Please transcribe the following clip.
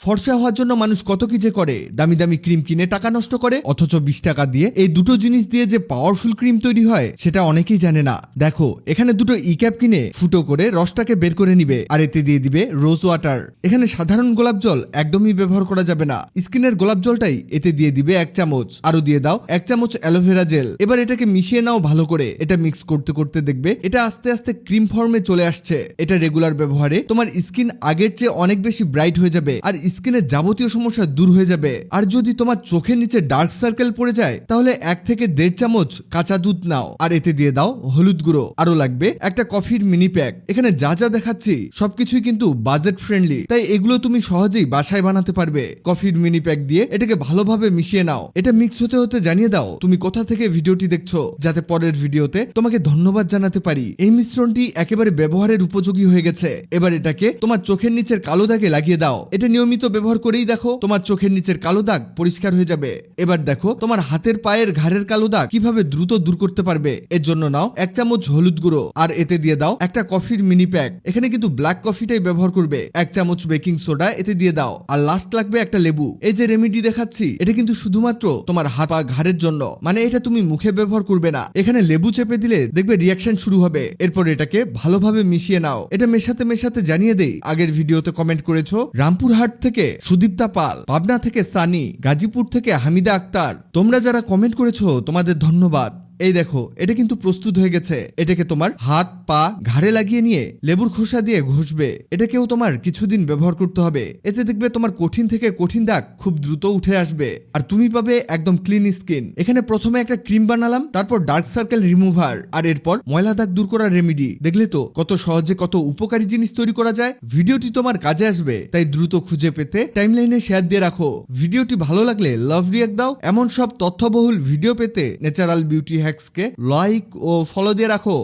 ফর্সা হওয়ার জন্য মানুষ কত কি যে করে, দামি দামি ক্রিম কিনে টাকা নষ্ট করে, অথচ 20 টাকা দিয়ে এই দুটো জিনিস দিয়ে যে পাওয়ারফুল ক্রিম তৈরি হয় সেটা অনেকেই জানে না। দেখো, এখানে দুটো ক্যাপ কিনে ফুটো করে রসটাকে বের করে নিবে আর এতে দিয়ে দিবে রোজ ওয়াটার। এখানে সাধারণ গোলাপ জল একদমই ব্যবহার করা যাবে না, স্কিনের গোলাপ জলটাই এতে দিয়ে দিবে 1 চামচ। আরো দিয়ে দাও 1 চামচ অ্যালোভেরা জেল। এবার এটাকে মিশিয়ে নাও ভালো করে। এটা মিক্স করতে করতে দেখবে এটা আস্তে আস্তে ক্রিম ফর্মে চলে আসছে। এটা রেগুলার ব্যবহারে তোমার স্কিন আগের চেয়ে অনেক বেশি ব্রাইট হয়ে যাবে আর স্কিনের যাবতীয় সমস্যা দূর হয়ে যাবে। আর যদি তোমার চোখের নিচে ডার্ক সার্কেল পড়ে যায় তাহলে 1 থেকে 1.5 চামচ কাঁচা দুধ নাও আর এতে দিয়ে দাও হলুদ গুঁড়ো। আরো লাগবে একটা কফির মিনি প্যাক। এখানে যা যা দেখাচ্ছি সবকিছুই কিন্তু বাজেট ফ্রেন্ডলি, তাই এগুলো তুমি সহজেই বাসায় বানাতে পারবে। কফির মিনি প্যাক দিয়ে এটাকে ভালোভাবে মিশিয়ে নাও। এটা মিক্স হতে হতে জানিয়ে দাও তুমি কোথা থেকে ভিডিওটি দেখছো, যাতে পরের ভিডিওতে তোমাকে ধন্যবাদ জানাতে পারি। এই মিশ্রণটি একেবারে ব্যবহারের উপযোগী হয়ে গেছে। এবার এটাকে তোমার চোখের নিচের কালো দাগে লাগিয়ে দাও। এটা নিয়মিত ব্যবহার করেই দেখো তোমার চোখের নিচের কালো দাগ পরিষ্কার হয়ে যাবে। এবার দেখো তোমার হাতের পায়ের ঘাড়ের কালো দাগ কিভাবে দ্রুত দূর করতে পারবে। এর জন্য নাও 1 চামচ হলুদ গুঁড়ো আর এতে দিয়ে দাও একটা কফির মিনি প্যাক। এখানে কিন্তু ব্ল্যাক কফিটাই ব্যবহার করবে। 1 চামচ বেকিং সোডা এতে দিয়ে দাও আর লাস্ট লাগবে একটা লেবু। এই যে রেমেডি দেখাচ্ছি এটা কিন্তু শুধুমাত্র তোমার হাত পা ঘাড়ের জন্য, মানে এটা তুমি মুখে ব্যবহার করবে না। এখানে লেবু চেপে দিলে দেখবে রিয়াকশন শুরু হবে। এরপর এটাকে ভালোভাবে মিশিয়ে নাও। এটা মেশাতে মেশাতে জানিয়ে দেই, আগের ভিডিওতে কমেন্ট করেছো রামপুরহাট থেকে সুদীপ্তা পাল, পাবনা থেকে সানি, গাজীপুর থেকে হামিদা আক্তার। তোমরা যারা কমেন্ট করেছো তোমাদের ধন্যবাদ। এই দেখো এটা কিন্তু প্রস্তুত হয়ে গেছে। এটাকে তোমার হাত পা ঘাড়ে লাগিয়ে নিয়ে লেবুর খোসা দিয়ে ঘষবে। এটাকেও তোমার কিছুদিন ব্যবহার করতে হবে। এতে দেখবে তোমার কঠিন থেকে কঠিন দাগ খুব দ্রুত উঠে আসবে আর তুমি পাবে একদম ক্লিন স্কিন। এখানে প্রথমে একটা ক্রিম বানালাম, তারপর ডার্ক সার্কেল রিমুভার আর এরপর ময়লা দাগ দূর করার রেমেডি। দেখলে তো কত সহজে কত উপকারী জিনিস তৈরি করা যায়। ভিডিওটি তোমার কাজে আসবে, তাই দ্রুত খুঁজে পেতে টাইমলাইনে শেয়ার দিয়ে রাখো। ভিডিওটি ভালো লাগলে লাভ রিঅ্যাক্ট দাও। এমন সব তথ্যবহুল ভিডিও পেতে ন্যাচারাল বিউটি হ্যাক্সকে লাইক ও ফলো দিয়ে রাখো।